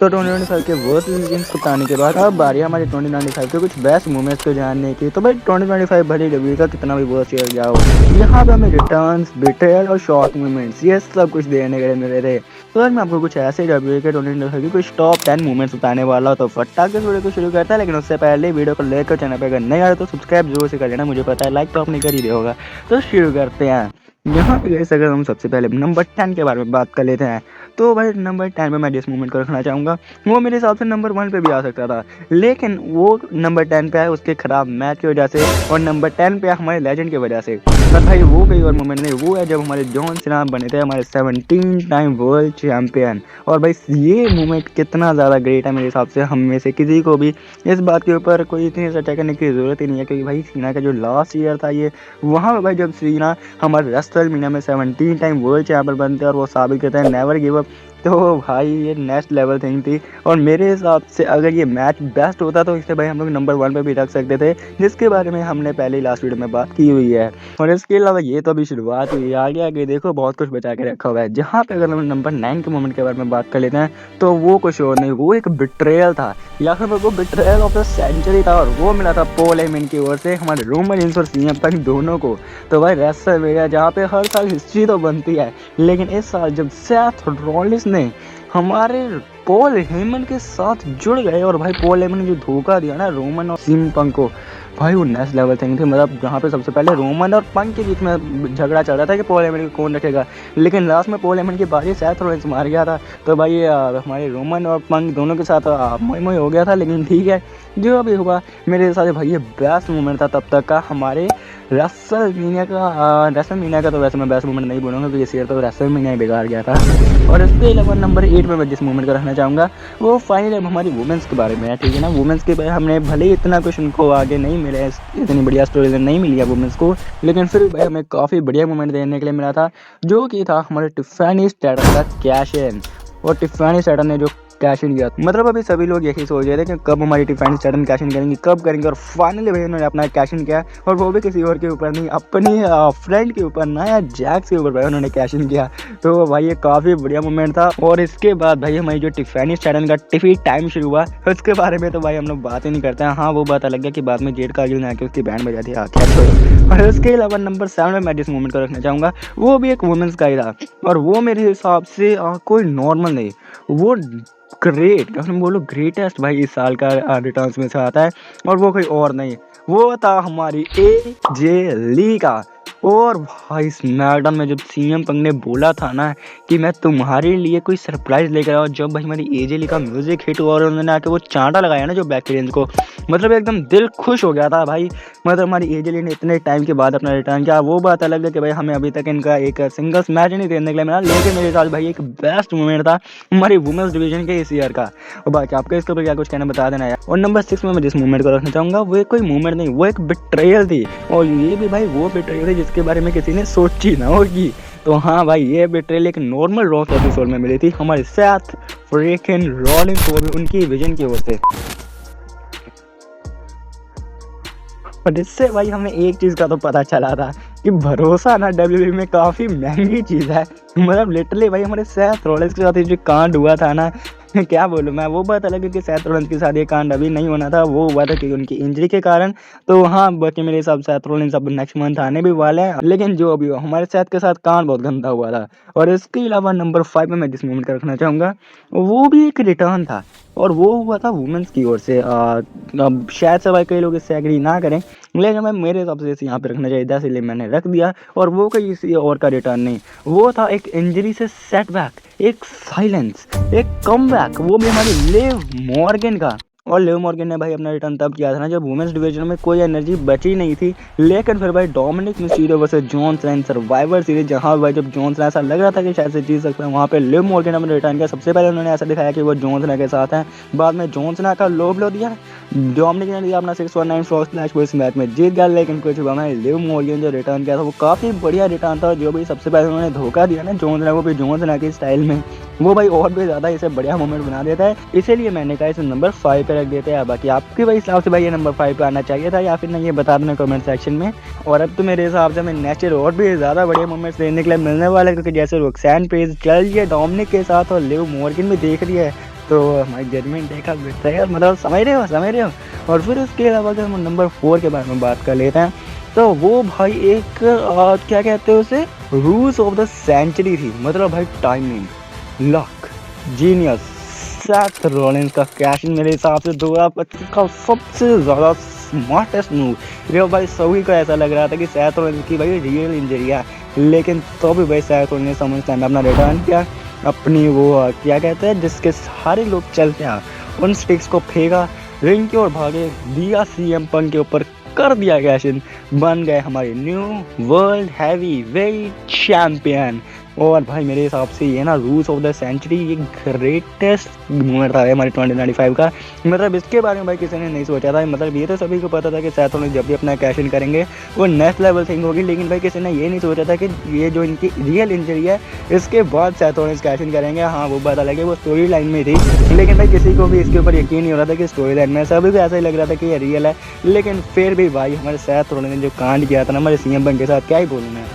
तो 2025 के worst seasons को बताने के बाद अब बारी हमारे 2025 के कुछ बेस्ट मोमेंट्स को जानने की। तो भाई 2025 भले डब्ल्यू का कितना भी वर्स्ट ईयर गया हो, यहाँ पे हमें रिटर्न्स, बिट्रेयल और शॉक मोमेंट्स ये सब कुछ देने के लिए मिले थे। तो आज मैं आपको कुछ ऐसे डब्ल्यू के 2025 के कुछ टॉप 10 मोमेंट्स बताने वाला हूँ। तो फटाक से वीडियो को शुरू करता है, लेकिन उससे पहले वीडियो को लेकर चैनल पर अगर नहीं आ रहा तो सब्सक्राइब जरूर से कर लेना। मुझे पता है लाइक तो आपने कर ही दिया होगा। तो शुरू करते हैं। यहाँ पे गाइस अगर हम सबसे पहले नंबर 10 के बारे में बात कर लेते हैं, तो भाई नंबर 10 पे मैं जिस मूवमेंट को रखना चाहूँगा वो मेरे हिसाब से नंबर 1 पे भी आ सकता था, लेकिन वो नंबर 10 पे है उसके खराब मैच की वजह से, और नंबर 10 पे हमारे लेजेंड की वजह से। पर भाई वो कोई और मूवमेंट नहीं, वो है जब हमारे जॉन सीना बने थे हमारे 17 टाइम वर्ल्ड चैम्पियन। और भाई ये मूवमेंट कितना ज़्यादा ग्रेट है मेरे हिसाब से, हम में से किसी को भी इस बात के ऊपर कोई इतनी चर्चा करने की ज़रूरत ही नहीं है, क्योंकि भाई सीना का जो लास्ट ईयर था ये, वहाँ पर भाई जब सीना हमारे रेसलमेनिया में 17 टाइम वर्ल्ड चैम्पियन बनते हैं और वो साबित करते हैं नेवर गिव अप, तो भाई ये नेक्स्ट लेवल थिंग थी। और मेरे हिसाब से अगर ये मैच बेस्ट होता तो इसे भाई हम लोग नंबर 1 पे भी रख सकते थे, जिसके बारे में हमने पहले ही लास्ट वीडियो में बात की हुई है। और इसके अलावा ये तो अभी शुरुआत हुई है, आगे आगे देखो बहुत कुछ बचा के रखा हुआ है। जहाँ पे अगर हम नंबर 9 के मोमेंट के बारे में बात कर लेते हैं, तो वो कुछ और नहीं, वो एक बिट्रेयल था, या फिर वो बिट्रेयल ऑफ द सेंचुरी था, और वो मिला था पॉल हेमन की ओर से हमारे रोमन रेंस और सीएम पंक दोनों को। तो भाई रेसलमेनिया जहाँ पे हर साल हिस्ट्री तो बनती है, लेकिन इस साल जब सेथ रॉलिंस ने हमारे पॉल हेमन के साथ जुड़ गए, और भाई पॉल हेमन ने जो धोखा दिया ना रोमन और सीएम पंक को, भाई वो नेक्स्ट लेवल थिंग थी। मतलब जहाँ पे सबसे पहले रोमन और पंक के बीच में झगड़ा चल रहा था कि पॉल हेमन को कौन रखेगा, लेकिन लास्ट में पॉल हेमन की बाजी सेथ रॉलिंस मार गया था। तो भाई हमारे रोमन और पंक दोनों के साथ मोई मोई हो गया था, लेकिन ठीक है जो अभी हुआ। मेरे हिसाब से भाई ये बेस्ट मोमेंट था तब तक का हमारे रेसलमेनिया का तो वैसे मैं बेस्ट मोमेंट नहीं बोलूँगा, क्योंकि इस ईयर तो रेसलमेनिया ही बिगाड़ गया था। और इसके अलावा नंबर 8 में मैं जिस मोमेंट को रखना चाहूँगा वो फाइनल हमारी वुमेंस के बारे में है, ठीक है ना। वुमेंस के बारे हमने भले ही इतना कुछ उनको आगे नहीं मिला है, इतनी बढ़िया स्टोरी नहीं मिली है वुमेंस को, लेकिन फिर भाई हमें काफ़ी बढ़िया मोमेंट देने के लिए मिला था, जो कि था हमारे टिफानी स्ट्रैटन का कैश इन। और टिफानी स्ट्रैटन ने जो कैश इन किया, मतलब अभी सभी लोग यही सोच रहे थे कि कब हमारी टिफानी स्ट्रैटन कैश इन करेंगे, कब करेंगे, और फाइनली भाई उन्होंने अपना कैश इन किया, और वो भी किसी और के ऊपर नहीं, अपनी फ्रेंड के ऊपर, नया जैक्स के ऊपर भाई उन्होंने कैश इन किया। तो भाई ये काफ़ी बढ़िया मोमेंट था। और इसके बाद भाई हमारी जो टिफानी स्ट्रैटन का डिफीट टाइम शुरू हुआ, उसके बारे में तो भाई हम लोग बात ही नहीं करते हैं। हाँ वो बात अलग है कि बाद में जेड कारगिल ने आके उसकी बैंड बजा दी, क्या छोड़ो। और उसके अलावा नंबर 7 में मैं जिस मोमेंट को रखना चाहूँगा वो भी एक वुमेंस का ही था, और वो मेरे हिसाब से कोई नॉर्मल नहीं, वो ग्रेट, हम बोलो ग्रेटेस्ट भाई इस साल का रिटर्न्स में से आता है, और वो कोई और नहीं, वो था हमारी एजे ली का। और भाई स्मैकडाउन में जब सीएम पंक ने बोला था ना कि मैं तुम्हारे लिए कोई सरप्राइज लेकर आऊँ, जब भाई हमारी एजे ली का म्यूजिक हिट हुआ और उन्होंने आके वो चांटा लगाया ना जो बैक को, मतलब एकदम दिल खुश हो गया था भाई। मतलब हमारी एजे ली ने इतने टाइम के बाद अपना रिटर्न किया। वो बात अलग है कि भाई हमें अभी तक इनका एक सिंगल्स मैच नहीं देखने के लिए मिला, लेकिन मेरे साथ भाई एक बेस्ट मोमेंट था हमारी वुमेंस डिवीजन के इस ईयर का। और बाकी आपको इसके ऊपर क्या कुछ कहना बता देना यार। और नंबर 6 में मैं जिस मूवमेंट को रखना चाहूँगा वो कोई मूवमेंट नहीं, वो एक बिट्रेयल थी, और ये भी भाई वो बिट्रेयल थी जिसके बारे में किसी ने सोची ना होगी। तो हाँ भाई ये बिट्रेयल एक नॉर्मल रॉक एपिसोड में मिली थी हमारे सेथ फ्रीकिंग रॉलिंस, वो भी उनकी विजन की ओर से। और इससे भाई हमें एक चीज़ का तो पता चला था कि भरोसा ना डब्ल्यूडब्ल्यूई में काफ़ी महंगी चीज़ है। मतलब लिटरली भाई हमारे सेथ रॉलिंस के साथ जो कांड हुआ था ना, क्या बोलूँ मैं, वो बात अलग है कि सेथ रॉलिंस के साथ ये कांड अभी नहीं होना था, वो हुआ था कि उनकी इंजरी के कारण। तो हाँ बाकी मेरे हिसाब से सेथ रॉलिंस अब नेक्स्ट मंथ आने भी वाले हैं, लेकिन जो अभी हमारे सेथ के साथ कांड बहुत गंदा हुआ था। और इसके अलावा नंबर 5 में मैं जिस मोमेंट का रखना चाहूँगा वो भी एक रिटर्न था, और वो हुआ था वुमेंस की ओर से। अब शायद से भाई कई लोग इससे एग्री ना करें, लेकिन मैं मेरे हिसाब से इसे यहाँ पे रखना चाहिए था, इसलिए मैंने रख दिया। और वो कोई किसी और का रिटर्न नहीं, वो था एक इंजरी से सेटबैक, एक साइलेंस, एक कमबैक, वो भी हमारे लिव मॉर्गन का। और लिव मॉर्गन ने भाई अपना रिटर्न तब किया था ना जब वुमेंस डिवीजन में कोई एनर्जी बची नहीं थी, लेकिन फिर भाई Dominik Mysterio versus John Cena survivor series, जहाँ भाई जब जॉन सीना ऐसा लग रहा था कि शायद से जीत सकता है, वहाँ पे लिव मॉर्गन ने अपना रिटर्न किया। सबसे पहले उन्होंने ऐसा दिखाया कि वो जॉन सीना के साथ हैं, बाद में जॉन सीना का लो ब्लो दिया, डोमिनिक ने लिया अपना 619 फ्रॉग स्लैश वो इस मैच में जीत गया। लेकिन कुछ हुआ नहीं, लिव मॉर्गन जो रिटर्न किया था वो काफ़ी बढ़िया रिटर्न था। जो भी सबसे पहले उन्होंने धोखा दिया ना जॉन सीना को, भी जॉन सीना की स्टाइल में, वो भाई और भी ज़्यादा इसे बढ़िया मोमेंट बना देता है, इसीलिए मैंने कहा इसे नंबर 5 पे रख देते हैं। बाकी आपके भाई हिसाब से भाई ये नंबर 5 पे आना चाहिए था या फिर नहीं, ये बता देना कमेंट सेक्शन में। और अब तो मेरे हिसाब से हमें नेक्स्ट और भी ज़्यादा बढ़िया मोमेंट्स देखने के लिए मिलने वाले, क्योंकि जैसे रोक्सैन पेज चल रही है डोमिनिक के साथ और लिव मॉर्गन भी देख रही है, तो हमारी जजमेंट देखा बेटर, मतलब समझ रहे हो। और फिर उसके अलावा अगर हम नंबर 4 के बारे में बात कर लेते हैं, तो वो भाई एक क्या कहते हैं उसे, रूल्स ऑफ द सेंचुरी थी। मतलब भाई timing, luck, genius, Seth Rollins का कैश इन मेरे हिसाब से 2025 का सबसे ज़्यादा स्मार्टेस्ट मूव। ये भाई सभी को ऐसा लग रहा था कि सेथ रॉलिंस की भाई रियल इंजरी है, लेकिन तो भी भाई सेथ रॉलिंस ने समझ टाइम अपना रिटर्न किया, अपनी वो क्या कहते हैं जिसके सारे लोग चलते हैं उन स्टिक्स को फेंका रिंग की ओर, भागे, दिया सीएम पंक के ऊपर, कर दिया कैश इन, बन गए हमारे new world heavy weight champion. और भाई मेरे हिसाब से ये ना रूल्स ऑफ द सेंचुरी ये ग्रेटेस्ट मूवमेंट था हमारे 2095 का। मतलब इसके बारे में भाई किसी ने नहीं सोचा था। मतलब ये तो सभी को पता था कि सेथ रॉलिंस जब भी अपना कैश इन करेंगे वो नेक्स्ट लेवल थिंग होगी, लेकिन भाई किसी ने ये नहीं सोचा था कि ये जो इनकी रियल इंजरी है इसके बाद सेथ रॉलिंस कैश इन करेंगे। हाँ वो बात अलग है, वो स्टोरी लाइन में थी, लेकिन भाई किसी को भी इसके ऊपर यकीन नहीं हो रहा था कि स्टोरी लाइन में, सभी को ऐसा ही लग रहा था कि ये रियल है। लेकिन फिर भी भाई हमारे सेथ रॉलिंस ने जो कांड किया था ना हमारे सीएम पंक के साथ, क्या ही बोलूँ मैं।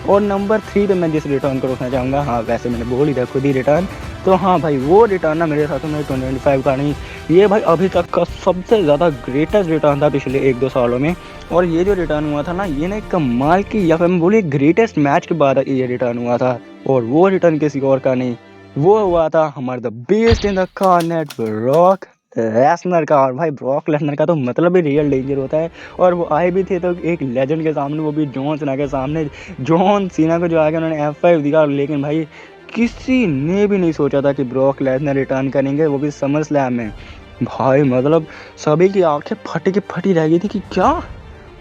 और नंबर 3 पे मैं जिस रिटर्न को रखना चाहूँगा, हाँ वैसे मैंने बोल ही था खुद ही रिटर्न, तो हाँ भाई वो रिटर्न ना मेरे साथ मेरे 2025 का नहीं, ये भाई अभी तक का सबसे ज़्यादा ग्रेटेस्ट रिटर्न था पिछले 1-2 सालों में। और ये जो रिटर्न हुआ था ना ये ना एक कमाल की, या फिर मैं बोलिए ग्रेटेस्ट मैच के बाद ये रिटर्न हुआ था। और वो रिटर्न किसी और का नहीं, वो हुआ था हमारे द बेस्ट इन द कार्नेट ब्रॉक लेसनर का। और भाई ब्रॉक लेसनर का तो मतलब ही रियल डेंजर होता है। और वो आए भी थे तो एक लेजेंड के सामने, वो भी जॉन सीना के सामने। जॉन सीना को जो आगे उन्होंने F5 दिया, लेकिन भाई किसी ने भी नहीं सोचा था कि ब्रॉक लेसनर रिटर्न करेंगे, वो भी समर स्लैम में। भाई मतलब सभी की आंखें फटी की फटी रह गई थी कि क्या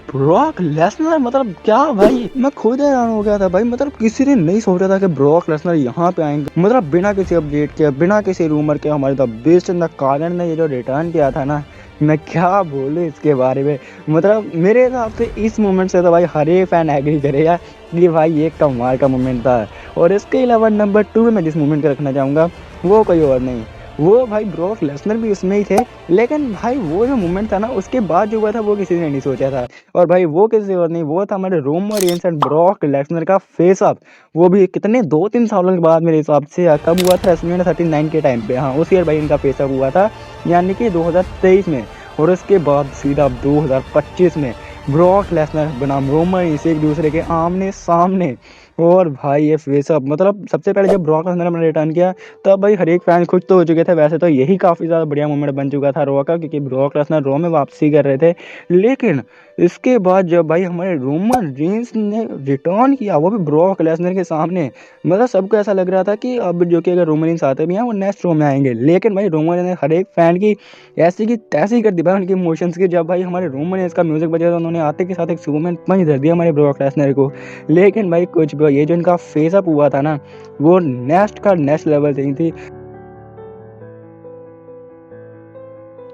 ब्रॉक लेसनर, मतलब क्या भाई, मैं खुद हैरान हो गया था भाई। मतलब किसी ने नहीं सोचा था कि ब्रॉक लेसनर यहाँ पे आएंगे। मतलब बिना किसी अपडेट के, बिना किसी रूमर के हमारे द बेस्ट इन द कारण ने ये जो रिटर्न किया था ना, मैं क्या बोलूँ इसके बारे में। मतलब मेरे हिसाब से इस मोमेंट से तो भाई हर एक फैन एग्री करेगा कि भाई ये कमाल का मोमेंट था। और इसके अलावा नंबर 2 में मैं जिस मोमेंट को रखना चाहूँगा वो कोई और नहीं, वो भाई ब्रॉक लेसनर भी उसमें ही थे, लेकिन भाई वो जो मोमेंट था ना उसके बाद जो हुआ था वो किसी ने नहीं सोचा था। और भाई वो किसी और नहीं, वो था हमारे Roman Reigns and Brock Lesnar का फेस अप। वो भी कितने 2-3 सालों के बाद मेरे हिसाब से, कब हुआ था, रेसलमेनिया 39 के टाइम पे, हाँ उस ईयर भाई इनका फेस अप हुआ था, यानी कि 2023 में। और उसके बाद सीधा 2025 में ब्रॉक लेसनर बनाम रोमन रेंस एक दूसरे के आमने सामने। और भाई ये फेस अप, मतलब सबसे पहले जब ब्रॉक लेसनर ने रिटर्न किया तब भाई हर एक फैन खुश तो हो चुके थे। वैसे तो यही काफ़ी ज़्यादा बढ़िया मोमेंट बन चुका था रॉ का, क्योंकि ब्रॉक लेसनर रॉ में वापसी कर रहे थे। लेकिन इसके बाद जब भाई हमारे रोमन रेंस ने रिटर्न किया, वो भी ब्रॉक लेसनर के सामने, मतलब सबको ऐसा लग रहा था कि अब जो कि अगर रोमन रेंस आते भी हैं वो नेक्स्ट रॉ में आएंगे। लेकिन भाई रोमन रेंस ने हर एक फैन की ऐसी की तैसी कर दी भाई उनकी इमोशंस की। जब भाई हमारे रोमन रेंस का म्यूजिक बजा तो उन्होंने आते के साथ एक सुपरमैन पंच धर दिया हमारे ब्रॉक लेसनर को। लेकिन भाई कुछ भी, ये जो इनका फेस अप हुआ था ना वो नेक्स्ट का नेक्स्ट लेवल थी।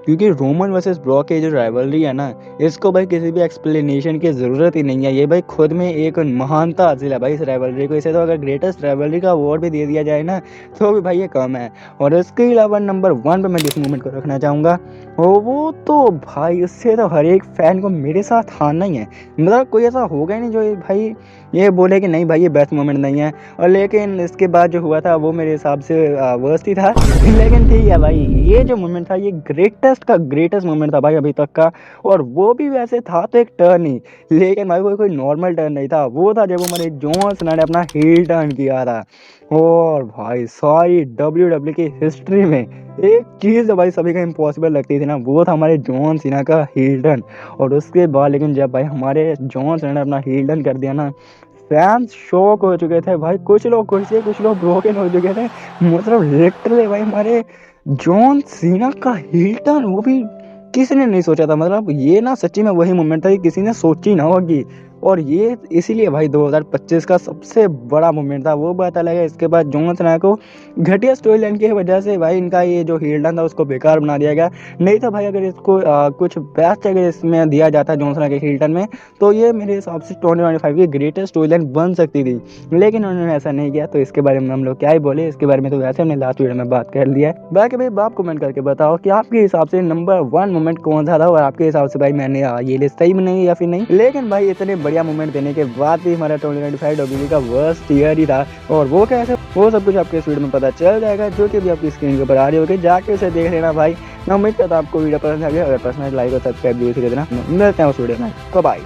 क्योंकि रोमन वर्सेस ब्रॉक की जो राइवलरी है ना, इसको भाई किसी भी एक्सप्लेनेशन की ज़रूरत ही नहीं है। ये भाई खुद में एक महानता हासिल है भाई इस राइवलरी को। इसे तो अगर ग्रेटेस्ट राइवलरी का अवार्ड भी दे दिया जाए ना तो भी भाई ये कम है। और इसके अलावा नंबर 1 पे मैं जिस मूवमेंट को रखना चाहूँगा वो तो भाई उससे तो हर एक फ़ैन को मेरे साथ आना ही है। मतलब कोई ऐसा होगा ही नहीं जो भाई ये बोले कि नहीं भाई ये बेस्ट मोमेंट नहीं है। और लेकिन इसके बाद जो हुआ था वो मेरे हिसाब से वर्स्ट ही था। लेकिन ठीक है भाई, ये जो मोमेंट था ये ग्रेटेस्ट मोमेंट था भाई अभी तक का। और वो भी वैसे था तो एक टर्न ही, लेकिन भाई वो कोई नॉर्मल टर्न नहीं था, वो था जब हमारे जॉन सीना ने अपना हील टर्न किया था। और भाई सारी WWE की हिस्ट्री में एक चीज़ भाई सभी का इम्पॉसिबल लगती थी ना, वो था हमारे जॉन सीना का हील टर्न। और उसके बाद लेकिन जब भाई हमारे जॉन सीना ने अपना हील टर्न कर दिया ना, फैंस शॉक हो चुके थे भाई। कुछ लोग खुश थे, कुछ लोग ब्रोकन हो चुके थे। मतलब लिटरली भाई हमारे जॉन सीना का हील टर्न, वो भी किसी ने नहीं सोचा था। मतलब ये ना सच्ची में वही मोमेंट था कि किसी ने सोची ना होगी। और ये इसीलिए भाई 2025 का सबसे बड़ा मोमेंट था। वो बात अलग है, इसके बाद जॉन सीना को घटिया स्टोरी लाइन की वजह से भाई इनका ये जो हील टर्न था उसको बेकार बना दिया गया। नहीं तो भाई अगर इसको कुछ बेस्ट अगर इसमें दिया जाता जॉन सीना के हील टर्न में तो ये मेरे हिसाब से 2025 की ग्रेटेस्ट स्टोरी लाइन बन सकती थी। लेकिन उन्होंने ऐसा नहीं किया, तो इसके बारे में हम लोग क्या ही बोले। इसके बारे में तो वैसे हमने लास्ट वीडियो में बात कर लिया है। बाकी भाई आप कमेंट करके बताओ कि आपके हिसाब से नंबर 1 मोमेंट कौन सा था, और आपके हिसाब से भाई मैंने ये लिस्ट सही बनाई या फिर नहीं। लेकिन भाई इतने बढ़िया मूवमेंट देने के बाद भी हमारा 2025 WWE का वर्स्ट ईयर ही था। और वो कैसे, वो सब कुछ आपके इस वीडियो में पता चल जाएगा, जो कि अभी आपकी स्क्रीन के ऊपर आ रही होगी, जाके उसे देख लेना भाई। मैं उम्मीद करता हूँ आपको वीडियो पसंद आ गया। अगर पसंद लाइक और सब्सक्राइब जरूर कर देना। मिलते हैं उस वीडियो में, बाय।